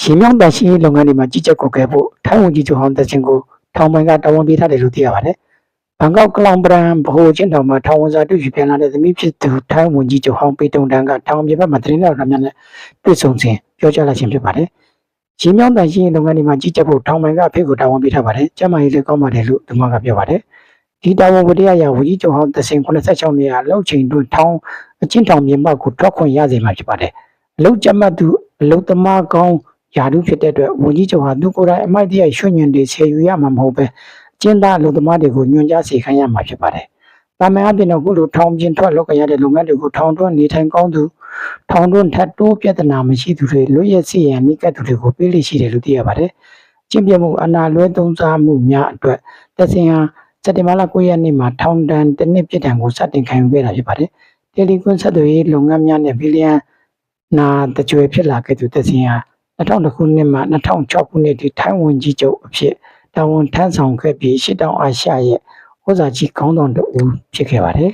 ရှင်မြောင်းတန်ရှင်းလုပ်ငန်းတွေမှာကြီးကြပ်ကွက်ခဲ့ဖို့ထိုင်းဝန်ကြီးချုပ်ဟောင်းသက်ရှင်ကိုထောင်ပိုင်းကတာဝန်ပေးထားတယ်လို့သိရပါတယ်။ဘန်ကောက်ကလောင်ပရန်ဗဟိုချင်းတောင်မှာထောင်ဝန်စာတွေ့ယူပြန်လာတဲ့သမီးဖြစ်သူထိုင်းဝန်ကြီးချုပ်ဟောင်းပေတုံတန်းကထောင်ပြဘက်မှာသတင်းတော်များနဲ့တွေ့ဆုံစဉ်ပြောကြားလိုက်ခြင်းဖြစ်ပါတယ်။ရှင်မြောင်းတန်ရှင်းလုပ်ငန်းတွေမှာကြီးကြပ်ဖို့ထောင်ပိုင်းကအဖေကိုတာဝန်ပေးထားပါတယ်။ကျမကြီးလည်းကောင်းပါတယ်လို့သူမကပြောပါတယ်။ဒီတာဝန်ဝတ္တရားရဝန်ကြီးချုပ်ဟောင်းသက်ရှင်86နှစ်အလောက်ချိန်တွင်ထောင်အချင်းထောင်မြေမှကိုထွက်ခွင့်ရစေမှာဖြစ်ပါတယ်။အလုတ်ကျမသူအလုတ်သမားကောင်းယာတုဖြစ်တဲ့အတွက်ဝန်ကြီးချုပ်ဟာသူကိုယ်တိုင်အမိုက်တရရွှေ့ညွန့်တွေဆယ်ယူရမှာမဟုတ်ပဲအကျဉ်းသားအလုပ်သမားတွေကိုညွှန်ကြားစေခိုင်းရမှာဖြစ်ပါတယ်။တာမန်အပြင်တော့ခုလိုထောင်ပြင်ထွက်လုပ်ကြရတဲ့လုပ်ငန်းတွေကိုထောင်တွင်းနေထိုင်ကောင်းသူထောင်တွင်းထပ်တိုးပြဿနာမရှိသူတွေလွတ်ရက်စီရန်နိကတ်သူတွေကိုပေးလိရှိတယ်လို့သိရပါတယ်။ကျင့်ပြမှုအနာလွဲသုံးစားမှုများအတွက်သက်ဆိုင်ရာစက်တင်ဘာလ9ရက်နေ့မှာထောင်ဒဏ်တစ်နှစ်ပြစ်ဒဏ်ကိုစတင်ခံယူခဲ့တာဖြစ်ပါတယ်။တယ်လီကွန်ဆက်သွယ်ရေးလုပ်ငန်းများနဲ့ဘီလီယံနာတကြွယ်ဖြစ်လာခဲ့သူသက်ဆိုင်ရာ2000ခုနှစ်မှ2006ခုနှစ်ထိထိုင်းဝန်ကြီးချုပ်အဖြစ်တာဝန်ထမ်းဆောင်ခဲ့ပြီးရှစ်တောင်အာရှရဲ့ဩဇာကြီးခေါင်းဆောင်တဦးဖြစ်ခဲ့ပါတယ်